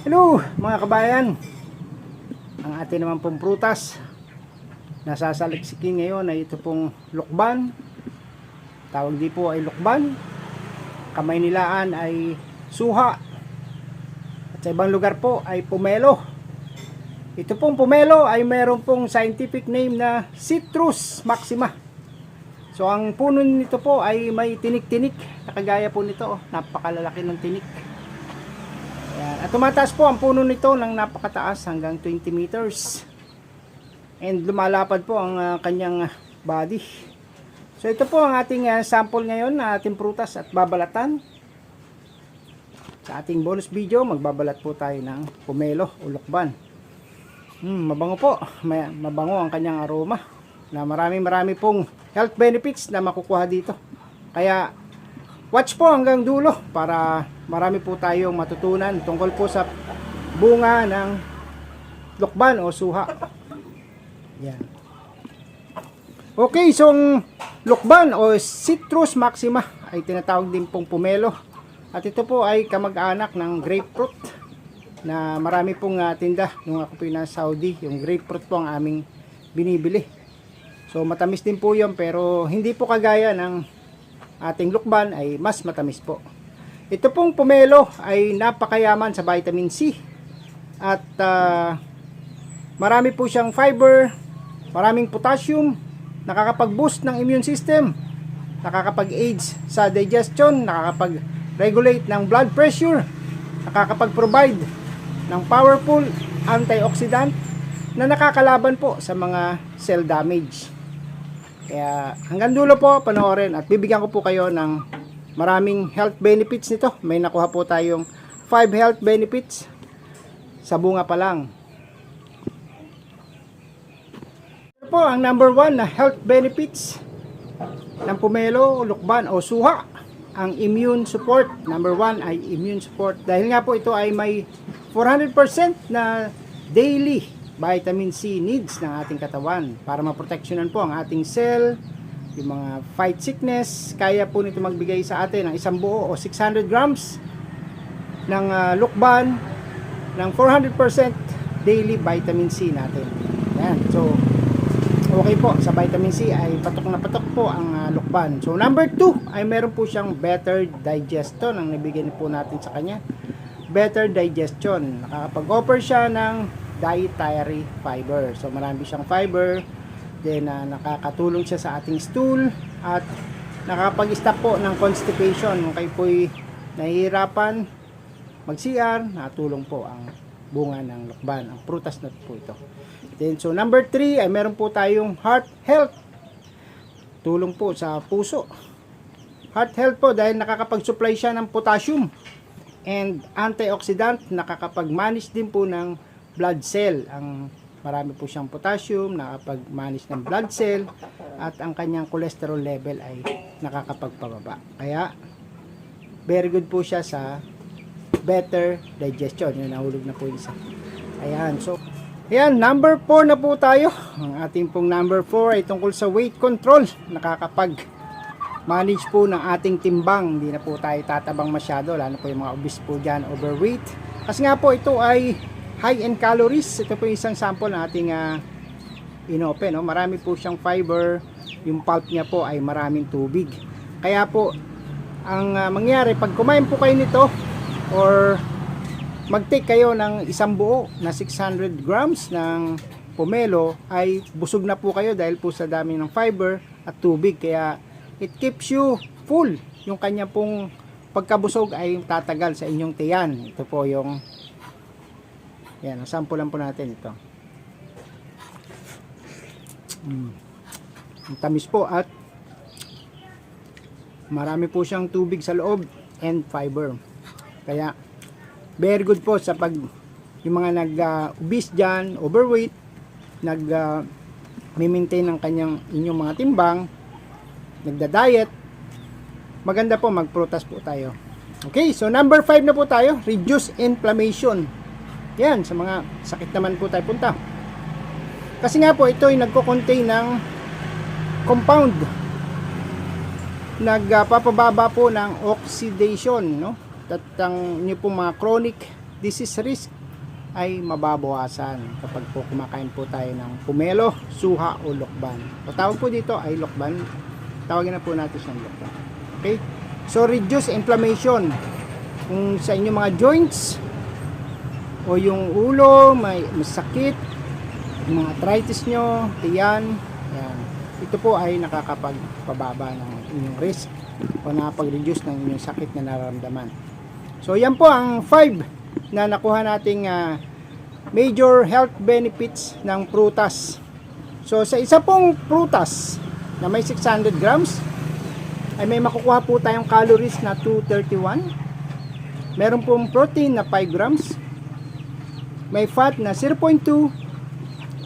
Hello mga kabayan, ang atin naman pong prutas nasasaliksikin ngayon ay ito pong lukban. Tawag di po ay lukban, kamay nilaan ay suha, at sa ibang lugar po ay pomelo. Ito pong pomelo ay meron pong scientific name na Citrus maxima. So ang puno nito po ay may tinik-tinik, nakagaya po nito, napakalalaki ng tinik. Ayan. At tumataas po ang puno nito ng napakataas hanggang 20 meters. And lumalapad po ang kanyang body. So ito po ang ating sample ngayon na ating prutas at babalatan. Sa ating bonus video, magbabalat po tayo ng pomelo o lukban. Mabango po. Mabango ang kanyang aroma. Na marami pong health benefits na makukuha dito. Kaya watch po hanggang dulo para marami po tayong matutunan tungkol po sa bunga ng lukban o suha. Yan. Okay, so lukban o Citrus maxima ay tinatawag din pong pomelo. At ito po ay kamag-anak ng grapefruit na marami pong tinda nung ako po nasa Saudi. Yung grapefruit po ang aming binibili. So matamis din po yun, pero hindi po kagaya ng ating lukban, ay mas matamis po. Ito pong pomelo ay napakayaman sa vitamin C at marami po siyang fiber, maraming potassium, nakakapag-boost ng immune system, nakakapag-aids sa digestion, nakakapag-regulate ng blood pressure, nakakapag-provide ng powerful antioxidant na nakakalaban po sa mga cell damage. Kaya hanggang dulo po panoorin at bibigyan ko po kayo ng maraming health benefits nito. May nakuha po tayong 5 health benefits sa bunga pa lang. Ito po ang number 1 na health benefits ng pomelo, lukban o suha. Ang immune support. Number 1 ay immune support. Dahil nga po ito ay may 400% na daily vitamin C needs ng ating katawan para maproteksyonan po ang ating cell, yung mga fight sickness. Kaya po nito magbigay sa atin ng isang buo o 600 grams ng lukban ng 400% daily vitamin C natin. Yan. So okay po, sa vitamin C ay patok na patok po ang lukban. So number 2 ay meron po siyang better digestion ang nabigyan po natin sa kanya. Better digestion. Nakakapag-offer siya ng dietary fiber. So marami siyang fiber, then nakakatulong siya sa ating stool at nakakapag-stop po ng constipation. Kung kayo po'y nahihirapan mag-CR, natulong po ang bunga ng lukban, ang prutas na po ito. Then so number 3 ay meron po tayong heart health. Tulong po sa puso. Heart health po dahil nakakapag-supply siya ng potassium and antioxidant, nakakapag-manage din po ng blood cell. Ang marami po siyang potassium, nakakapag-manage ng blood cell, at ang kanyang cholesterol level ay nakakapagpababa. Kaya very good po siya sa better digestion. Yun, nahulog na po isa. Ayan, so ayan, number 4 na po tayo. Ang ating pong number 4 ay tungkol sa weight control. Nakakapag-manage po ng ating timbang. Hindi na po tayo tatabang masyado, lalo po yung mga obese po dyan, overweight. Kasi nga po ito ay high in calories. Ito po yung isang sample na ating inopen. No? Marami po siyang fiber. Yung pulp niya po ay maraming tubig. Kaya po, ang mangyari, pag kumain po kayo nito, or mag-take kayo ng isang buo na 600 grams ng pomelo, ay busog na po kayo dahil po sa dami ng fiber at tubig. Kaya it keeps you full. Yung kanya pong pagkabusog ay tatagal sa inyong tiyan. Ito po yung yan, sample lang po natin ito. Ang tamis po at marami po siyang tubig sa loob and fiber. Kaya very good po sa pag yung mga nag-obese dyan, overweight, nag-maintain ng inyong mga timbang, nagda-diet, maganda po magprutas po tayo. Okay, so number 5 na po tayo, reduce inflammation. Yan, sa mga sakit naman po tayo punta. Kasi nga po ito ay nagko-contain ng compound. Nagpapababa po ng oxidation, no? At ang inyo po mga chronic disease risk ay mababawasan kapag po kumakain po tayo ng pomelo, suha o lokban. O tawag po dito ay lokban. Tawagin na po natin siyang lokban. Okay? So reduce inflammation. Kung sa inyong mga joints o yung ulo, may masakit, yung mga arthritis nyo, tiyan, yan. Ito po ay nakakapagpababa ng inyong risk o nakapag-reduce ng inyong sakit na nararamdaman. So yan po ang 5 na nakuha nating major health benefits ng prutas. So sa isa pong prutas na may 600 grams ay may makukuha po tayong calories na 231. Meron pong protein na 5 grams. May fat na 0.2.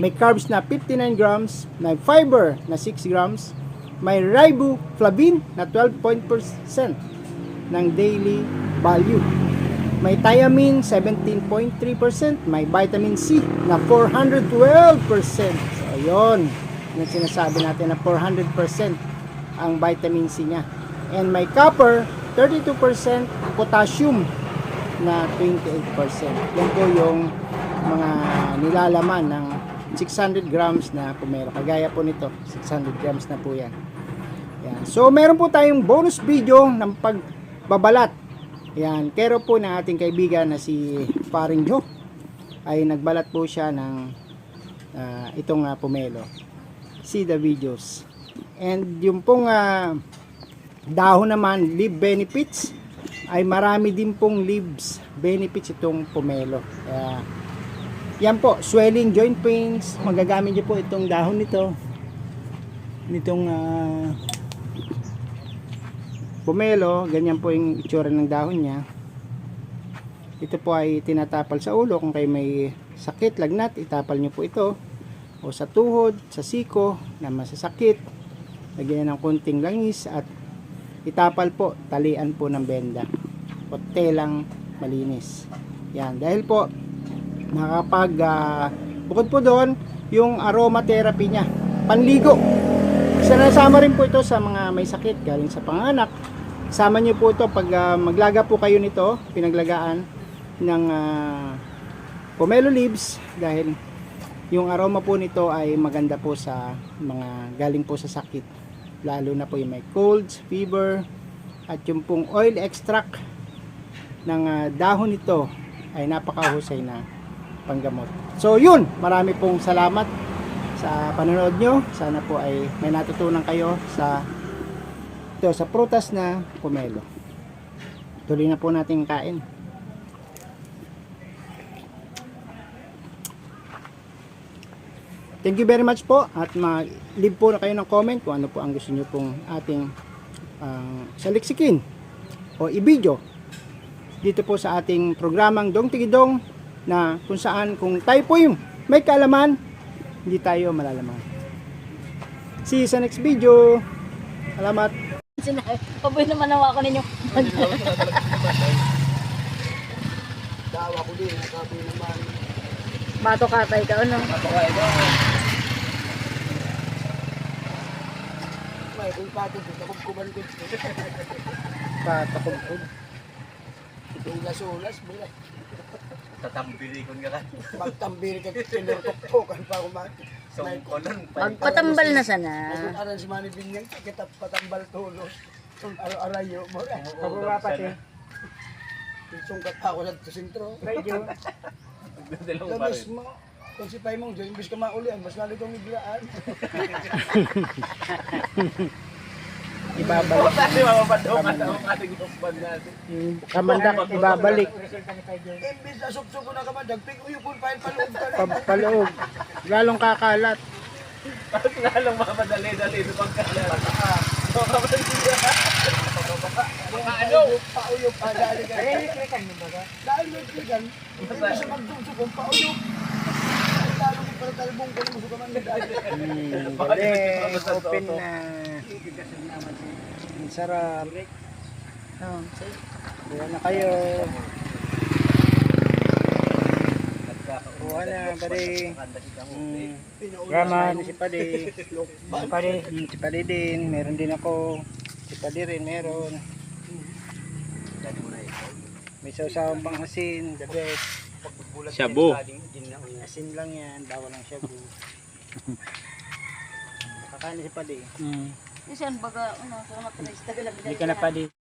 May carbs na 59 grams. May fiber na 6 grams. May riboflavin na 12% ng daily value. May thiamine 17.3%, may vitamin C na 412%. So ayun, yung sinasabi natin na 400% ang vitamin C niya. And may copper 32%, potassium na 28%. Yan po yung mga nilalaman ng 600 grams na pomelo. Kagaya po nito, 600 grams na po yan. Yan. So meron po tayong bonus video ng pagbabalat. Yan, kero po ng ating kaibigan na si Paring Joe ay nagbalat po siya ng itong pomelo. See the videos. And yung pong dahon naman, leaf benefits, ay marami din pong leaves benefits itong pomelo. Yan po, swelling, joint pains, magagamit niyo po itong dahon nito, nitong pomelo, ganyan po yung itsura ng dahon niya. Ito po ay tinatapal sa ulo. Kung kayo may sakit, lagnat, itapal nyo po ito. O sa tuhod, sa siko na masasakit, lagyan ng kunting langis at itapal po, talian po ng benda o telang malinis. Yan, dahil po nakapag bukod po doon yung aromatherapy niya, panligo. Sinasama rin po ito sa mga may sakit galing sa panganak. Sama niyo po ito pag maglaga po kayo nito, pinaglagaan ng pomelo leaves, dahil yung aroma po nito ay maganda po sa mga galing po sa sakit, lalo na po yung may colds, fever, at yung pong oil extract ng dahon nito ay napakahusay na panggamot. So yun, marami pong salamat sa panonood nyo. Sana po ay may natutunan kayo sa prutas na pomelo. Tuloy na po natin kain. Thank you very much po, at mag-leave po na kayo ng comment kung ano po ang gusto nyo pong ating saliksikin o i-video dito po sa ating programang Dong Tigidong, na kung saan kung tayo po yung may kaalaman, hindi tayo malalaman. See you sa next video. Salamat. Paboy naman nawa ko ninyo. Dawa ko din, nakaboy naman. Bato katay ka, ano? May kung patod, nakubkuban ko. Patakubkod. Itong lasulas, mula. Tatambili ko nga. Magtambiri ka, tinurtok-tokan pa kumati. Magpatambal na sana. Nagkutaran si Manny Binyang, kita patambal tulos. Arayo mo. Pagpapat eh. Sungkat pa ako sa sentro. Radyo. Labas mo. Kung si Pai mong dyan, imbis ka maulian, mas lalo itong biglaan. Ibabalik. Kamandak, ibabalik. Imbis na suksok ko na kamandak, pig-uyo po, paloob ka na. Paloob. Lalong kakalat. Lalong makamadali-dali ito pagkalat. Ano? Pauyok pa, dali ka. Ay, klikan mo ba? Dahil may klikan, imbis na magdugso kong pauyok. Lalo ko para talbong ko, gusto ka man nagdali. Galing, open na. Ang sarap. Buwan na kayo. Buwan na, pare. Raman, si Pade. Si Pade din, meron din ako. Si Pade rin, meron. May sawsawang pang asin, the best. pagbulat Shabu. Asin lang yan, bawal ang shabu. Kakain si Padi. Kasi ang baga, ano, sunod na isda ka Hindi ka na Padi.